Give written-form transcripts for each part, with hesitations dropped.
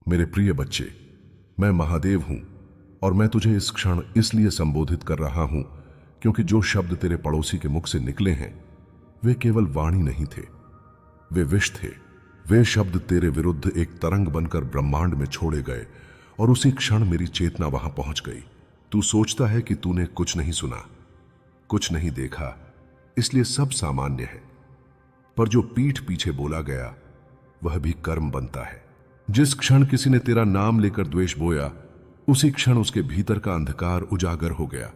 मेरे प्रिय बच्चे, मैं महादेव हूं और मैं तुझे इस क्षण इसलिए संबोधित कर रहा हूं क्योंकि जो शब्द तेरे पड़ोसी के मुख से निकले हैं वे केवल वाणी नहीं थे, वे विष थे। वे शब्द तेरे विरुद्ध एक तरंग बनकर ब्रह्मांड में छोड़े गए और उसी क्षण मेरी चेतना वहां पहुंच गई। तू सोचता है कि तूने कुछ नहीं सुना, कुछ नहीं देखा, इसलिए सब सामान्य है। पर जो पीठ पीछे बोला गया वह भी कर्म बनता है। जिस क्षण किसी ने तेरा नाम लेकर द्वेष बोया, उसी क्षण उसके भीतर का अंधकार उजागर हो गया।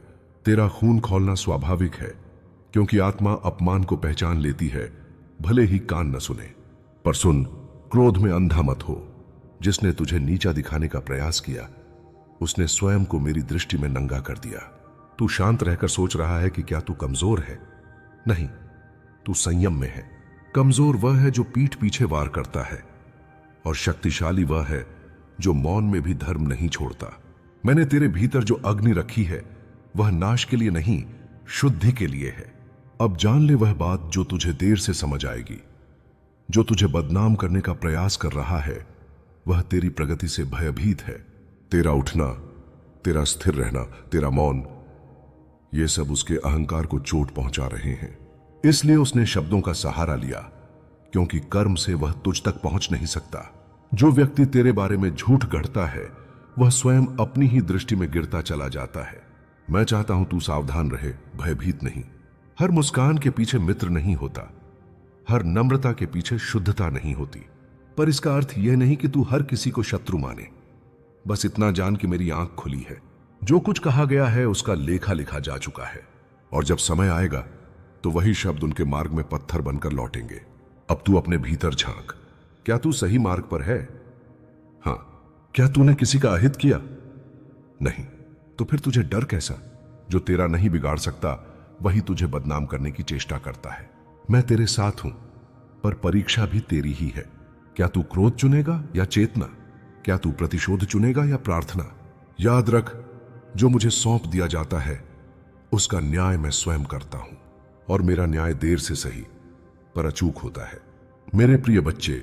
तेरा खून खौलना स्वाभाविक है, क्योंकि आत्मा अपमान को पहचान लेती है, भले ही कान न सुने। पर सुन, क्रोध में अंधा मत हो। जिसने तुझे नीचा दिखाने का प्रयास किया, उसने स्वयं को मेरी दृष्टि में नंगा कर दिया। तू शांत रहकर सोच रहा है कि क्या तू कमजोर है? नहीं, तू संयम में है। कमजोर वह है जो पीठ पीछे वार करता है, और शक्तिशाली वह है जो मौन में भी धर्म नहीं छोड़ता। मैंने तेरे भीतर जो अग्नि रखी है वह नाश के लिए नहीं, शुद्धि के लिए है। अब जान ले वह बात जो तुझे देर से समझ आएगी। जो तुझे बदनाम करने का प्रयास कर रहा है वह तेरी प्रगति से भयभीत है। तेरा उठना, तेरा स्थिर रहना, तेरा मौन, ये सब उसके अहंकार को चोट पहुंचा रहे हैं। इसलिए उसने शब्दों का सहारा लिया, क्योंकि कर्म से वह तुझ तक पहुंच नहीं सकता। जो व्यक्ति तेरे बारे में झूठ गढ़ता है वह स्वयं अपनी ही दृष्टि में गिरता चला जाता है। मैं चाहता हूं तू सावधान रहे, भयभीत नहीं। हर मुस्कान के पीछे मित्र नहीं होता, हर नम्रता के पीछे शुद्धता नहीं होती। पर इसका अर्थ यह नहीं कि तू हर किसी को शत्रु माने। बस इतना जान कि मेरी आंख खुली है। जो कुछ कहा गया है उसका लेखा लिखा जा चुका है, और जब समय आएगा तो वही शब्द उनके मार्ग में पत्थर बनकर लौटेंगे। अब तू अपने भीतर झांक। क्या तू सही मार्ग पर है? हां। क्या तूने किसी का अहित किया? नहीं। तो फिर तुझे डर कैसा? जो तेरा नहीं बिगाड़ सकता वही तुझे बदनाम करने की चेष्टा करता है। मैं तेरे साथ हूं, पर परीक्षा भी तेरी ही है। क्या तू क्रोध चुनेगा या चेतना? क्या तू प्रतिशोध चुनेगा या प्रार्थना? याद रख, जो मुझे सौंप दिया जाता है उसका न्याय मैं स्वयं करता हूं, और मेरा न्याय देर से सही पर अचूक होता है। मेरे प्रिय बच्चे,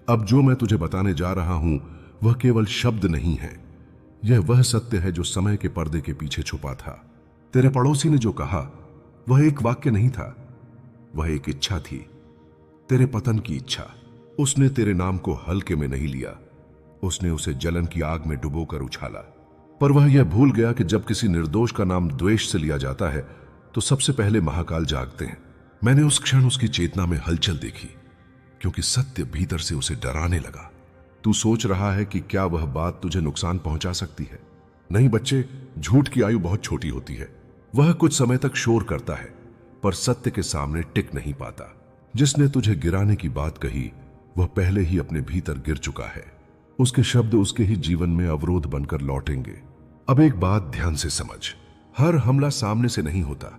अब जो मैं तुझे बताने जा रहा हूं वह केवल शब्द नहीं है, यह वह सत्य है जो समय के पर्दे के पीछे छुपा था। तेरे पड़ोसी ने जो कहा वह एक वाक्य नहीं था, वह एक इच्छा थी, तेरे पतन की इच्छा। उसने तेरे नाम को हल्के में नहीं लिया, उसने उसे जलन की आग में डुबोकर उछाला। पर वह यह भूल गया कि जब किसी निर्दोष का नाम द्वेष से लिया जाता है तो सबसे पहले महाकाल जागते हैं। मैंने उस क्षण उसकी चेतना में हलचल देखी, क्योंकि सत्य भीतर से उसे डराने लगा। तू सोच रहा है कि क्या वह बात तुझे नुकसान पहुंचा सकती है? नहीं बच्चे, झूठ की आयु बहुत छोटी होती है। वह कुछ समय तक शोर करता है, पर सत्य के सामने टिक नहीं पाता। जिसने तुझे गिराने की बात कही वह पहले ही अपने भीतर गिर चुका है। उसके शब्द उसके ही जीवन में अवरोध बनकर लौटेंगे। अब एक बात ध्यान से समझ, हर हमला सामने से नहीं होता,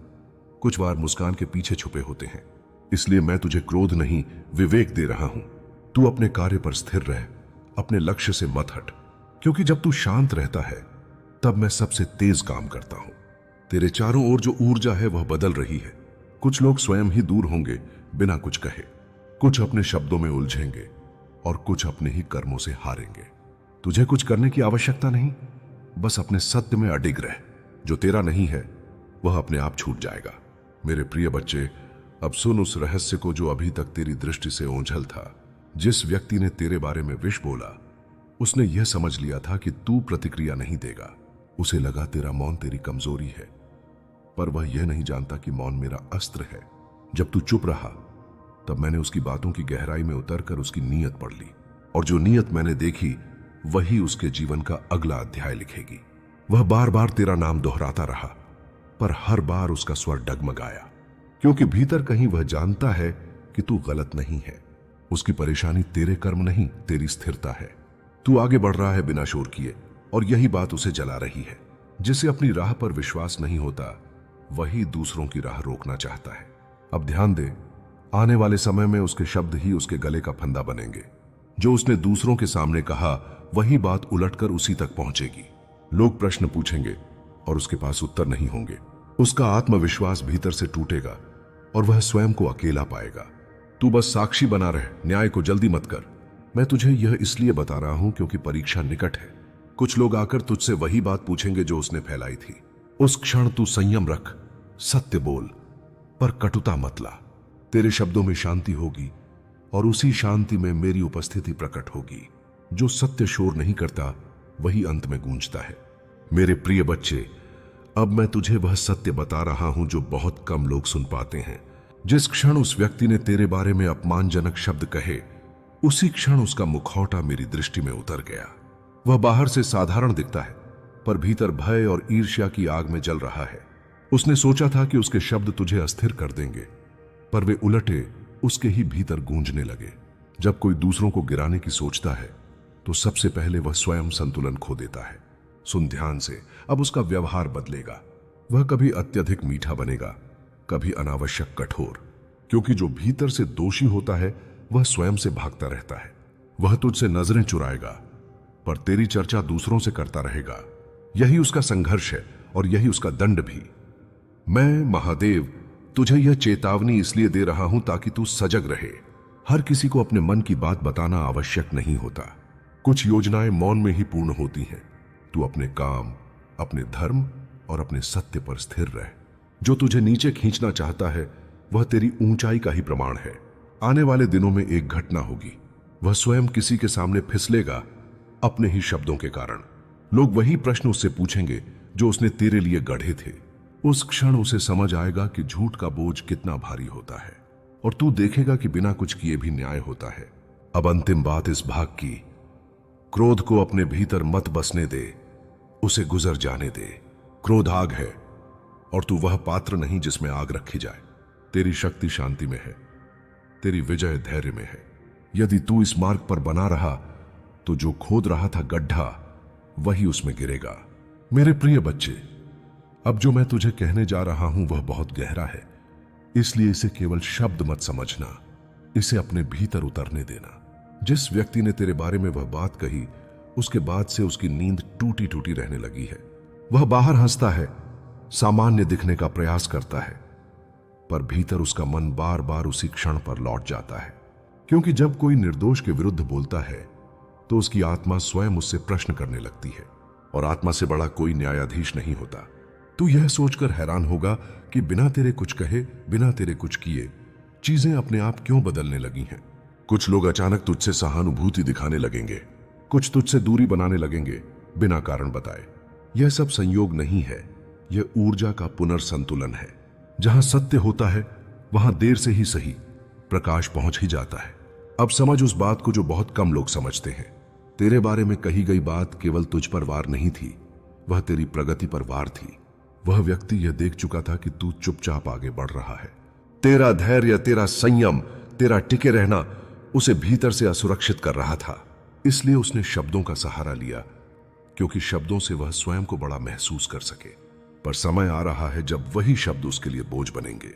कुछ बार मुस्कान के पीछे छुपे होते हैं। इसलिए मैं तुझे क्रोध नहीं, विवेक दे रहा हूं। तू अपने कार्य पर स्थिर रह, अपने लक्ष्य से मत हट, क्योंकि जब तू शांत रहता है तब मैं सबसे तेज काम करता हूं। तेरे चारों ओर जो ऊर्जा है वह बदल रही है। कुछ लोग स्वयं ही दूर होंगे बिना कुछ कहे, कुछ अपने शब्दों में उलझेंगे और कुछ अपने ही कर्मों से हारेंगे। तुझे कुछ करने की आवश्यकता नहीं, बस अपने सत्य में अडिग रह। जो तेरा नहीं है वह अपने आप छूट जाएगा। मेरे प्रिय बच्चे, अब सुन उस रहस्य को जो अभी तक तेरी दृष्टि से ओझल था। जिस व्यक्ति ने तेरे बारे में विष बोला, उसने यह समझ लिया था कि तू प्रतिक्रिया नहीं देगा। उसे लगा तेरा मौन तेरी कमजोरी है, पर वह यह नहीं जानता कि मौन मेरा अस्त्र है। जब तू चुप रहा तब मैंने उसकी बातों की गहराई में उतरकर उसकी नीयत पढ़ ली, और जो नीयत मैंने देखी वही उसके जीवन का अगला अध्याय लिखेगी। वह बार बार तेरा नाम दोहराता रहा, पर हर बार उसका स्वर डगमगाया, क्योंकि भीतर कहीं वह जानता है कि तू गलत नहीं है। उसकी परेशानी तेरे कर्म नहीं, तेरी स्थिरता है। तू आगे बढ़ रहा है बिना शोर किए, और यही बात उसे जला रही है। जिसे अपनी राह पर विश्वास नहीं होता वही दूसरों की राह रोकना चाहता है। अब ध्यान दे, आने वाले समय में उसके शब्द ही उसके गले का फंदा बनेंगे। जो उसने दूसरों के सामने कहा वही बात उलटकर उसी तक पहुंचेगी। लोग प्रश्न पूछेंगे और उसके पास उत्तर नहीं होंगे। उसका आत्मविश्वास भीतर से टूटेगा और वह स्वयं को अकेला पाएगा। तू बस साक्षी बना रहे, न्याय को जल्दी मत कर। मैं तुझे यह इसलिए बता रहा हूं क्योंकि परीक्षा निकट है। कुछ लोग आकर तुझसे वही बात पूछेंगे जो उसने फैलाई थी। उस क्षण तू संयम रख, सत्य बोल, पर कटुता मत ला। तेरे शब्दों में शांति होगी और उसी शांति में मेरी उपस्थिति प्रकट होगी। जो सत्य शोर नहीं करता वही अंत में गूंजता है। मेरे प्रिय बच्चे, अब मैं तुझे वह सत्य बता रहा हूं जो बहुत कम लोग सुन पाते हैं। जिस क्षण उस व्यक्ति ने तेरे बारे में अपमानजनक शब्द कहे, उसी क्षण उसका मुखौटा मेरी दृष्टि में उतर गया। वह बाहर से साधारण दिखता है, पर भीतर भय और ईर्ष्या की आग में जल रहा है। उसने सोचा था कि उसके शब्द तुझे अस्थिर कर देंगे, पर वे उलटे उसके ही भीतर गूंजने लगे। जब कोई दूसरों को गिराने की सोचता है तो सबसे पहले वह स्वयं संतुलन खो देता है। सुन ध्यान से, अब उसका व्यवहार बदलेगा। वह कभी अत्यधिक मीठा बनेगा, कभी अनावश्यक कठोर, क्योंकि जो भीतर से दोषी होता है वह स्वयं से भागता रहता है। वह तुझसे नजरें चुराएगा, पर तेरी चर्चा दूसरों से करता रहेगा। यही उसका संघर्ष है और यही उसका दंड भी। मैं महादेव तुझे यह चेतावनी इसलिए दे रहा हूं ताकि तू सजग रहे। हर किसी को अपने मन की बात बताना आवश्यक नहीं होता। कुछ योजनाएं मौन में ही पूर्ण होती हैं। तू अपने काम, अपने धर्म और अपने सत्य पर स्थिर रह। जो तुझे नीचे खींचना चाहता है वह तेरी ऊंचाई का ही प्रमाण है। आने वाले दिनों में एक घटना होगी। वह स्वयं किसी के सामने फिसलेगा, अपने ही शब्दों के कारण। लोग वही प्रश्न उससे पूछेंगे जो उसने तेरे लिए गढ़े थे। उस क्षण उसे समझ आएगा कि झूठ का बोझ कितना भारी होता है, और तू देखेगा कि बिना कुछ किए भी न्याय होता है। अब अंतिम बात इस भाग की, क्रोध को अपने भीतर मत बसने दे, उसे गुजर जाने दे। क्रोध आग है और तू वह पात्र नहीं जिसमें आग रखी जाए। तेरी शक्ति शांति में है, तेरी विजय धैर्य में है। यदि तू इस मार्ग पर बना रहा तो जो खोद रहा था गड्ढा, वही उसमें गिरेगा। मेरे प्रिय बच्चे, अब जो मैं तुझे कहने जा रहा हूं वह बहुत गहरा है, इसलिए इसे केवल शब्द मत समझना, इसे अपने भीतर उतरने देना। जिस व्यक्ति ने तेरे बारे में वह बात कही, उसके बाद से उसकी नींद टूटी टूटी रहने लगी है। वह बाहर हंसता है, सामान्य दिखने का प्रयास करता है, पर भीतर उसका मन बार बार उसी क्षण पर लौट जाता है। क्योंकि जब कोई निर्दोष के विरुद्ध बोलता है तो उसकी आत्मा स्वयं उससे प्रश्न करने लगती है, और आत्मा से बड़ा कोई न्यायाधीश नहीं होता। तू यह सोचकर हैरान होगा कि बिना तेरे कुछ कहे, बिना तेरे कुछ किए चीजें अपने आप क्यों बदलने लगी हैं। कुछ लोग अचानक तुझसे सहानुभूति दिखाने लगेंगे, कुछ तुझसे दूरी बनाने लगेंगे बिना कारण बताए। यह सब संयोग नहीं है, यह ऊर्जा का पुनर्संतुलन है। जहां सत्य होता है वहां देर से ही सही प्रकाश पहुंच ही जाता है। अब समझ उस बात को जो बहुत कम लोग समझते हैं। तेरे बारे में कही गई बात केवल तुझ पर वार नहीं थी, वह तेरी प्रगति पर वार थी। वह व्यक्ति यह देख चुका था कि तू चुपचाप आगे बढ़ रहा है। तेरा धैर्य, तेरा संयम, तेरा टिके रहना उसे भीतर से असुरक्षित कर रहा था। इसलिए उसने शब्दों का सहारा लिया, क्योंकि शब्दों से वह स्वयं को बड़ा महसूस कर सके। पर समय आ रहा है जब वही शब्द उसके लिए बोझ बनेंगे।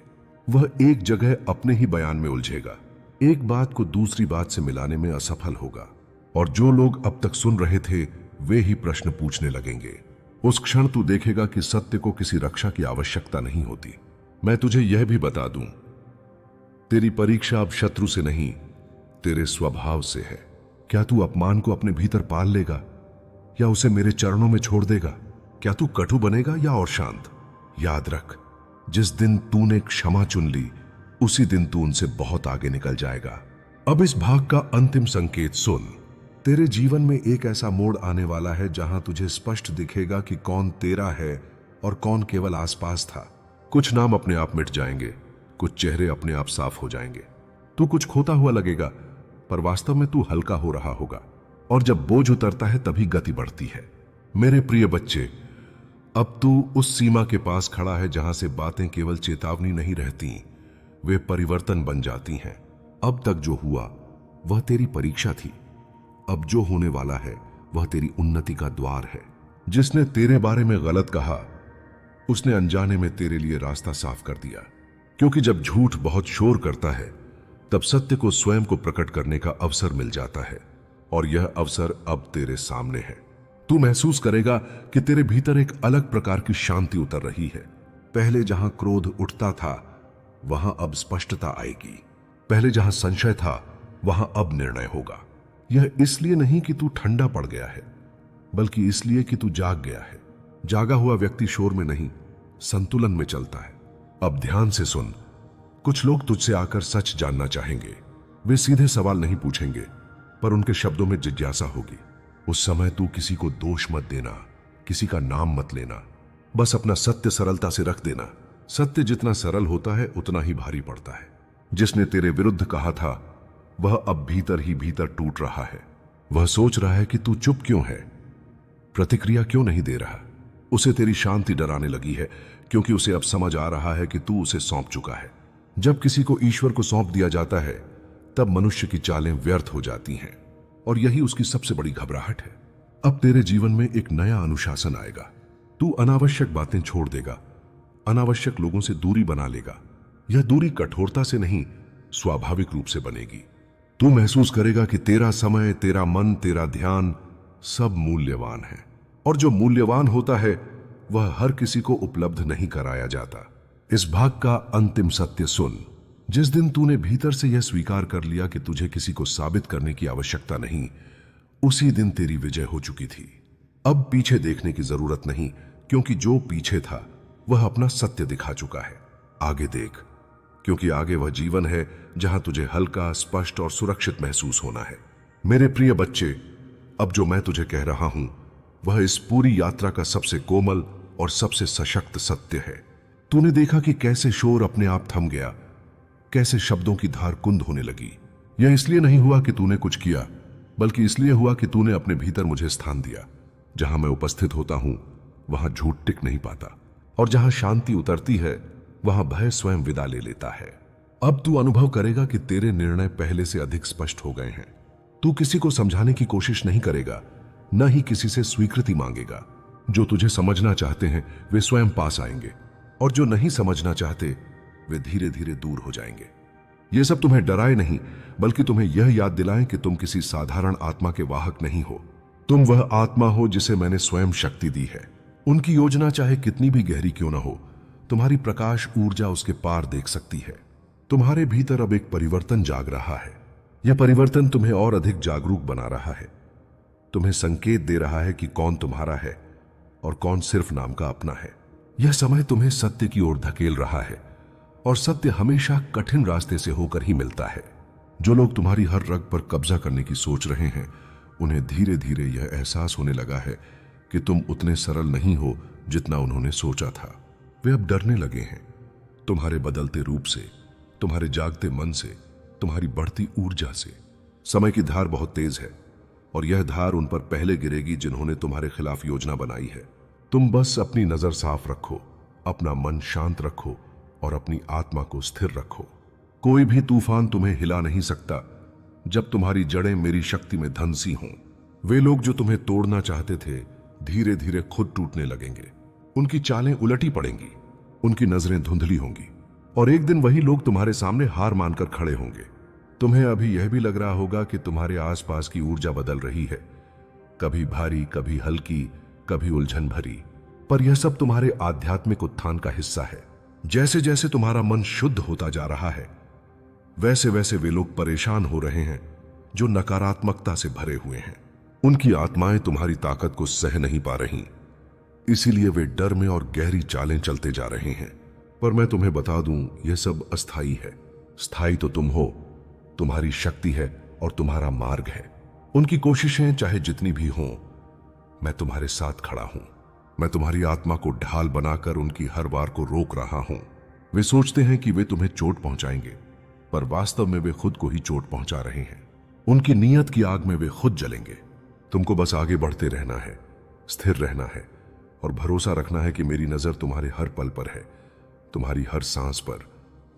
वह एक जगह अपने ही बयान में उलझेगा, एक बात को दूसरी बात से मिलाने में असफल होगा, और जो लोग अब तक सुन रहे थे वे ही प्रश्न पूछने लगेंगे। उस क्षण तू देखेगा कि सत्य को किसी रक्षा की आवश्यकता नहीं होती। मैं तुझे यह भी बता दूं, तेरी परीक्षा अब शत्रु से नहीं, तेरे स्वभाव से है। क्या तू अपमान को अपने भीतर पाल लेगा या उसे मेरे चरणों में छोड़ देगा? क्या तू कटु बनेगा या और शांत? याद रख, जिस दिन तूने क्षमा चुन ली उसी दिन तू उनसे बहुत आगे निकल जाएगा। अब इस भाग का अंतिम संकेत सुन। तेरे जीवन में एक ऐसा मोड़ आने वाला है जहां तुझे स्पष्ट दिखेगा कि कौन तेरा है और कौन केवल आसपास था। कुछ नाम अपने आप मिट जाएंगे, कुछ चेहरे अपने आप साफ हो जाएंगे। तू कुछ खोता हुआ लगेगा, पर वास्तव में तू हल्का हो रहा होगा, और जब बोझ उतरता है तभी गति बढ़ती है। मेरे प्रिय बच्चे, अब तू उस सीमा के पास खड़ा है जहां से बातें केवल चेतावनी नहीं रहती, वे परिवर्तन बन जाती हैं। अब तक जो हुआ वह तेरी परीक्षा थी, अब जो होने वाला है वह तेरी उन्नति का द्वार है। जिसने तेरे बारे में गलत कहा उसने अनजाने में तेरे लिए रास्ता साफ कर दिया, क्योंकि जब झूठ बहुत शोर करता है तब सत्य को स्वयं को प्रकट करने का अवसर मिल जाता है, और यह अवसर अब तेरे सामने है। तू महसूस करेगा कि तेरे भीतर एक अलग प्रकार की शांति उतर रही है। पहले जहां क्रोध उठता था वहां अब स्पष्टता आएगी, पहले जहां संशय था वहां अब निर्णय होगा। यह इसलिए नहीं कि तू ठंडा पड़ गया है, बल्कि इसलिए कि तू जाग गया है। जागा हुआ व्यक्ति शोर में नहीं, संतुलन में चलता है। अब ध्यान से सुन। कुछ लोग तुझसे आकर सच जानना चाहेंगे। वे सीधे सवाल नहीं पूछेंगे, पर उनके शब्दों में जिज्ञासा होगी। उस समय तू किसी को दोष मत देना, किसी का नाम मत लेना, बस अपना सत्य सरलता से रख देना। सत्य जितना सरल होता है उतना ही भारी पड़ता है। जिसने तेरे विरुद्ध कहा था वह अब भीतर ही भीतर टूट रहा है। वह सोच रहा है कि तू चुप क्यों है, प्रतिक्रिया क्यों नहीं दे रहा। उसे तेरी शांति डराने लगी है, क्योंकि उसे अब समझ आ रहा है कि तू उसे सौंप चुका है। जब किसी को ईश्वर को सौंप दिया जाता है तब मनुष्य की चालें व्यर्थ हो जाती हैं, और यही उसकी सबसे बड़ी घबराहट है। अब तेरे जीवन में एक नया अनुशासन आएगा। तू अनावश्यक बातें छोड़ देगा, अनावश्यक लोगों से दूरी बना लेगा। यह दूरी कठोरता से नहीं, स्वाभाविक रूप से बनेगी। तू महसूस करेगा कि तेरा समय, तेरा मन, तेरा ध्यान सब मूल्यवान है, और जो मूल्यवान होता है वह हर किसी को उपलब्ध नहीं कराया जाता। इस भाग का अंतिम सत्य सुन। जिस दिन तूने भीतर से यह स्वीकार कर लिया कि तुझे किसी को साबित करने की आवश्यकता नहीं, उसी दिन तेरी विजय हो चुकी थी। अब पीछे देखने की जरूरत नहीं, क्योंकि जो पीछे था वह अपना सत्य दिखा चुका है। आगे देख, क्योंकि आगे वह जीवन है जहां तुझे हल्का, स्पष्ट और सुरक्षित महसूस होना है। मेरे प्रिय बच्चे, अब जो मैं तुझे कह रहा हूं वह इस पूरी यात्रा का सबसे कोमल और सबसे सशक्त सत्य है। तूने देखा कि कैसे शोर अपने आप थम गया, कैसे शब्दों की धार कुंद होने लगी। यह इसलिए नहीं हुआ कि तूने कुछ किया, बल्कि इसलिए हुआ कि तूने अपने भीतर मुझे स्थान दिया। जहां मैं उपस्थित होता हूं वहां झूठ टिक नहीं पाता, और जहां शांति उतरती है वहां भय स्वयं विदा ले लेता है। अब तू अनुभव करेगा कि तेरे निर्णय पहले से अधिक स्पष्ट हो गए हैं। तू किसी को समझाने की कोशिश नहीं करेगा, न ही किसी से स्वीकृति मांगेगा। जो तुझे समझना चाहते हैं वे स्वयं पास आएंगे, और जो नहीं समझना चाहते वे धीरे धीरे दूर हो जाएंगे। ये सब तुम्हें डराए नहीं, बल्कि तुम्हें यह याद दिलाएं कि तुम किसी साधारण आत्मा के वाहक नहीं हो। तुम वह आत्मा हो जिसे मैंने स्वयं शक्ति दी है। उनकी योजना चाहे कितनी भी गहरी क्यों न हो, तुम्हारी प्रकाश ऊर्जा उसके पार देख सकती है। तुम्हारे भीतर अब एक परिवर्तन जाग रहा है। यह परिवर्तन तुम्हें और अधिक जागरूक बना रहा है, तुम्हें संकेत दे रहा है कि कौन तुम्हारा है और कौन सिर्फ नाम का अपना है। यह समय तुम्हें सत्य की ओर धकेल रहा है, और सत्य हमेशा कठिन रास्ते से होकर ही मिलता है। जो लोग तुम्हारी हर रग पर कब्जा करने की सोच रहे हैं, उन्हें धीरे धीरे यह एहसास होने लगा है कि तुम उतने सरल नहीं हो जितना उन्होंने सोचा था। वे अब डरने लगे हैं, तुम्हारे बदलते रूप से, तुम्हारे जागते मन से, तुम्हारी बढ़ती ऊर्जा से। समय की धार बहुत तेज है, और यह धार उन पर पहले गिरेगी जिन्होंने तुम्हारे खिलाफ योजना बनाई है। तुम बस अपनी नजर साफ रखो, अपना मन शांत रखो, और अपनी आत्मा को स्थिर रखो। कोई भी तूफान तुम्हें हिला नहीं सकता जब तुम्हारी जड़ें मेरी शक्ति में धंसी हों। वे लोग जो तुम्हें तोड़ना चाहते थे धीरे धीरे खुद टूटने लगेंगे। उनकी चालें उलटी पड़ेंगी, उनकी नजरें धुंधली होंगी, और एक दिन वही लोग तुम्हारे सामने हार मानकर खड़े होंगे। तुम्हें अभी यह भी लग रहा होगा कि तुम्हारे आसपास की ऊर्जा बदल रही है, कभी भारी, कभी हल्की, कभी उलझन भरी। पर यह सब तुम्हारे आध्यात्मिक उत्थान का हिस्सा है। जैसे जैसे तुम्हारा मन शुद्ध होता जा रहा है, वैसे वैसे वे लोग परेशान हो रहे हैं जो नकारात्मकता से भरे हुए हैं। उनकी आत्माएं तुम्हारी ताकत को सह नहीं पा रही, इसीलिए वे डर में और गहरी चालें चलते जा रहे हैं। पर मैं तुम्हें बता दूं, यह सब अस्थाई है। स्थायी तो तुम हो, तुम्हारी शक्ति है और तुम्हारा मार्ग है। उनकी कोशिशें चाहे जितनी भी हों, मैं तुम्हारे साथ खड़ा हूं। मैं तुम्हारी आत्मा को ढाल बनाकर उनकी हर वार को रोक रहा हूं। वे सोचते हैं कि वे तुम्हें चोट पहुंचाएंगे, पर वास्तव में वे खुद को ही चोट पहुंचा रहे हैं। उनकी नीयत की आग में वे खुद जलेंगे। तुमको बस आगे बढ़ते रहना है, स्थिर रहना है, और भरोसा रखना है कि मेरी नजर तुम्हारे हर पल पर है, तुम्हारी हर सांस पर,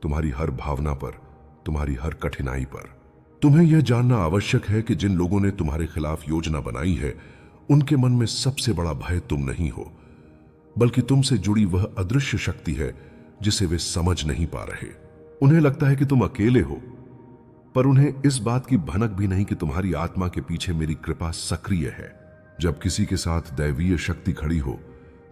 तुम्हारी हर भावना पर, तुम्हारी हर कठिनाई पर। तुम्हें यह जानना आवश्यक है कि जिन लोगों ने तुम्हारे खिलाफ योजना बनाई है, उनके मन में सबसे बड़ा भय तुम नहीं हो, बल्कि तुमसे जुड़ी वह अदृश्य शक्ति है जिसे वे समझ नहीं पा रहे। उन्हें लगता है कि तुम अकेले हो, पर उन्हें इस बात की भनक भी नहीं कि तुम्हारी आत्मा के पीछे मेरी कृपा सक्रिय है। जब किसी के साथ दैवीय शक्ति खड़ी हो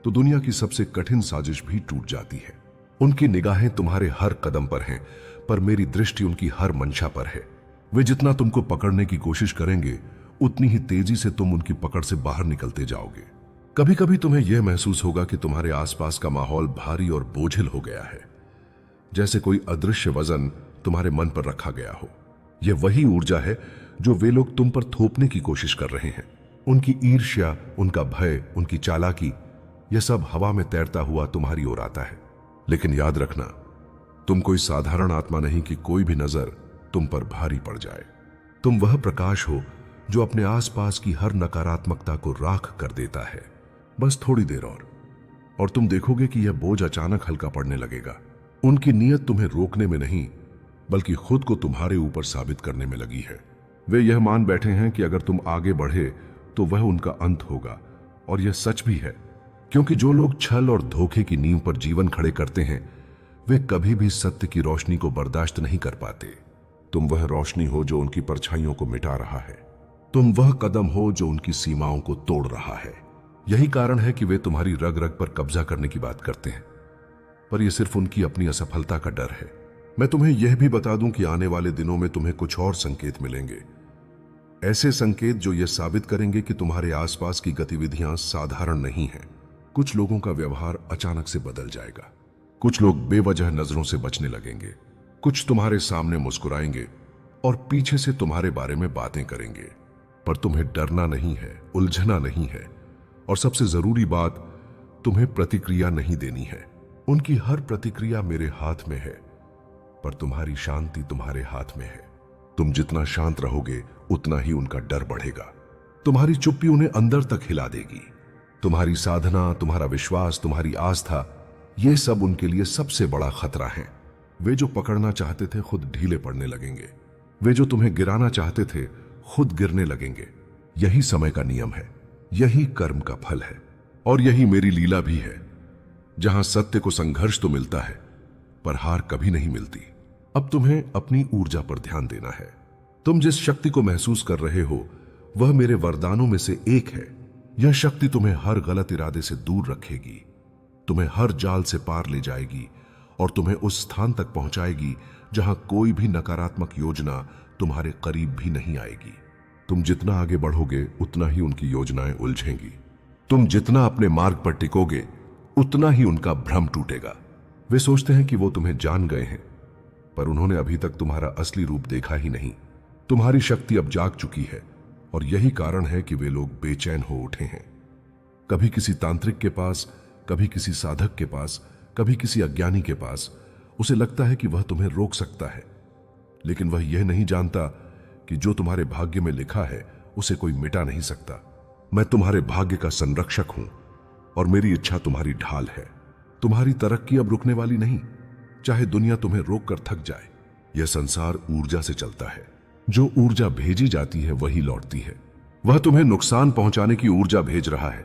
तो दुनिया की सबसे कठिन साजिश भी टूट जाती है। उनकी निगाहें तुम्हारे हर कदम पर हैं, पर मेरी दृष्टि उनकी हर मंशा पर है। वे जितना तुमको पकड़ने की कोशिश करेंगे उतनी ही तेजी से तुम उनकी पकड़ से बाहर निकलते जाओगे। कभी कभी तुम्हें यह महसूस होगा कि तुम्हारे आसपास का माहौल भारी और बोझिल हो गया है, जैसे कोई अदृश्य वजन तुम्हारे मन पर रखा गया हो। यह वही ऊर्जा है जो वे लोग तुम पर थोपने की कोशिश कर रहे हैं। उनकी ईर्ष्या, उनका भय, उनकी चालाकी, यह सब हवा में तैरता हुआ तुम्हारी ओर आता है। लेकिन याद रखना, तुम कोई साधारण आत्मा नहीं कि कोई भी नजर तुम पर भारी पड़ जाए। तुम वह प्रकाश हो जो अपने आसपास की हर नकारात्मकता को राख कर देता है। बस थोड़ी देर और तुम देखोगे कि यह बोझ अचानक हल्का पड़ने लगेगा। उनकी नीयत तुम्हें रोकने में नहीं, बल्कि खुद को तुम्हारे ऊपर साबित करने में लगी है। वे यह मान बैठे हैं कि अगर तुम आगे बढ़े तो वह उनका अंत होगा, और यह सच भी है, क्योंकि जो लोग छल और धोखे की नींव पर जीवन खड़े करते हैं वे कभी भी सत्य की रोशनी को बर्दाश्त नहीं कर पाते। तुम वह रोशनी हो जो उनकी परछाइयों को मिटा रहा है। तुम वह कदम हो जो उनकी सीमाओं को तोड़ रहा है। यही कारण है कि वे तुम्हारी रग रग पर कब्जा करने की बात करते हैं, पर यह सिर्फ उनकी अपनी असफलता का डर है। मैं तुम्हें यह भी बता दूं कि आने वाले दिनों में तुम्हें कुछ और संकेत मिलेंगे, ऐसे संकेत जो यह साबित करेंगे कि तुम्हारे आसपास की गतिविधियां साधारण नहीं हैं। कुछ लोगों का व्यवहार अचानक से बदल जाएगा। कुछ लोग बेवजह नजरों से बचने लगेंगे। कुछ तुम्हारे सामने मुस्कुराएंगे और पीछे से तुम्हारे बारे में बातें करेंगे। पर तुम्हें डरना नहीं है, उलझना नहीं है, और सबसे जरूरी बात, तुम्हें प्रतिक्रिया नहीं देनी है। उनकी हर प्रतिक्रिया मेरे हाथ में है, पर तुम्हारी शांति तुम्हारे हाथ में है। तुम जितना शांत रहोगे उतना ही उनका डर बढ़ेगा। तुम्हारी चुप्पी उन्हें अंदर तक हिला देगी। तुम्हारी साधना, तुम्हारा विश्वास, तुम्हारी आस्था, यह सब उनके लिए सबसे बड़ा खतरा है। वे जो पकड़ना चाहते थे खुद ढीले पड़ने लगेंगे। वे जो तुम्हें गिराना चाहते थे खुद गिरने लगेंगे। यही समय का नियम है, यही कर्म का फल है, और यही मेरी लीला भी है, जहां सत्य को संघर्ष तो मिलता है पर हार कभी नहीं मिलती। अब तुम्हें अपनी ऊर्जा पर ध्यान देना है। तुम जिस शक्ति को महसूस कर रहे हो वह मेरे वरदानों में से एक है। यह शक्ति तुम्हें हर गलत इरादे से दूर रखेगी, तुम्हें हर जाल से पार ले जाएगी और तुम्हें उस स्थान तक पहुंचाएगी जहां कोई भी नकारात्मक योजना तुम्हारे करीब भी नहीं आएगी। तुम जितना आगे बढ़ोगे उतना ही उनकी योजनाएं उलझेंगी। तुम जितना अपने मार्ग पर टिकोगे उतना ही उनका भ्रम टूटेगा। वे सोचते हैं कि वो तुम्हें जान गए हैं, पर उन्होंने अभी तक तुम्हारा असली रूप देखा ही नहीं। तुम्हारी शक्ति अब जाग चुकी है, और यही कारण है कि वे लोग बेचैन हो उठे हैं। कभी किसी तांत्रिक के पास, कभी किसी साधक के पास, कभी किसी अज्ञानी के पास। उसे लगता है कि वह तुम्हें रोक सकता है, लेकिन वह यह नहीं जानता कि जो तुम्हारे भाग्य में लिखा है उसे कोई मिटा नहीं सकता। मैं तुम्हारे भाग्य का संरक्षक हूं और मेरी इच्छा तुम्हारी ढाल है। तुम्हारी तरक्की अब रुकने वाली नहीं, चाहे दुनिया तुम्हें रोक कर थक जाए। यह संसार ऊर्जा से चलता है। जो ऊर्जा भेजी जाती है वही लौटती है। वह तुम्हें नुकसान पहुंचाने की ऊर्जा भेज रहा है,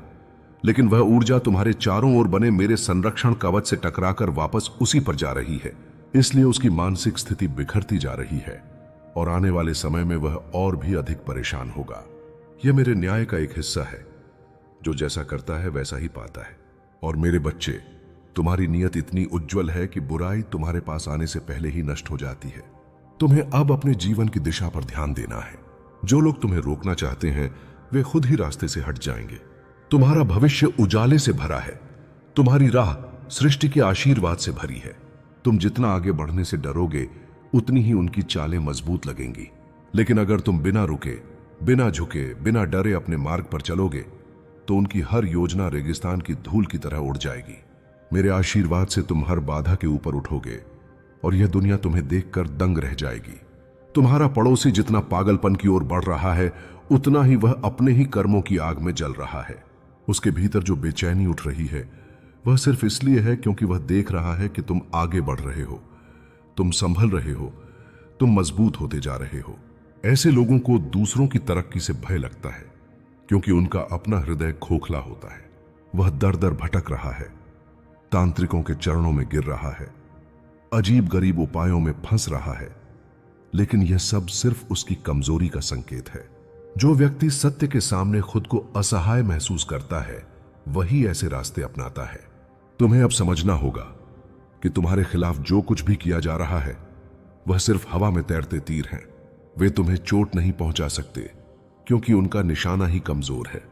लेकिन वह ऊर्जा तुम्हारे चारों ओर बने मेरे संरक्षण कवच से टकराकर वापस उसी पर जा रही है। इसलिए उसकी मानसिक स्थिति बिखरती जा रही है और आने वाले समय में वह और भी अधिक परेशान होगा। यह मेरे न्याय का एक हिस्सा है। जो जैसा करता है वैसा ही पाता है। और मेरे बच्चे, तुम्हारी नीयत इतनी उज्जवल है कि बुराई तुम्हारे पास आने से पहले ही नष्ट हो जाती है। तुम्हें अब अपने जीवन की दिशा पर ध्यान देना है। जो लोग तुम्हें रोकना चाहते हैं वे खुद ही रास्ते से हट जाएंगे। तुम्हारा भविष्य उजाले से भरा है। तुम्हारी राह सृष्टि के आशीर्वाद से भरी है। तुम जितना आगे बढ़ने से डरोगे उतनी ही उनकी चालें मजबूत लगेंगी। लेकिन अगर तुम बिना रुके, बिना झुके, बिना डरे अपने मार्ग पर चलोगे तो उनकी हर योजना रेगिस्तान की धूल की तरह उड़ जाएगी। मेरे आशीर्वाद से तुम हर बाधा के ऊपर उठोगे और यह दुनिया तुम्हें देखकर दंग रह जाएगी। तुम्हारा पड़ोसी जितना पागलपन की ओर बढ़ रहा है उतना ही वह अपने ही कर्मों की आग में जल रहा है। उसके भीतर जो बेचैनी उठ रही है वह सिर्फ इसलिए है क्योंकि वह देख रहा है कि तुम आगे बढ़ रहे हो, तुम संभल रहे हो, तुम मजबूत होते जा रहे हो। ऐसे लोगों को दूसरों की तरक्की से भय लगता है क्योंकि उनका अपना हृदय खोखला होता है। वह दर दर भटक रहा है, तांत्रिकों के चरणों में गिर रहा है, अजीब गरीब उपायों में फंस रहा है। लेकिन यह सब सिर्फ उसकी कमजोरी का संकेत है। जो व्यक्ति सत्य के सामने खुद को असहाय महसूस करता है वही ऐसे रास्ते अपनाता है। तुम्हें अब समझना होगा कि तुम्हारे खिलाफ जो कुछ भी किया जा रहा है वह सिर्फ हवा में तैरते तीर हैं। वे तुम्हें चोट नहीं पहुंचा सकते क्योंकि उनका निशाना ही कमजोर है।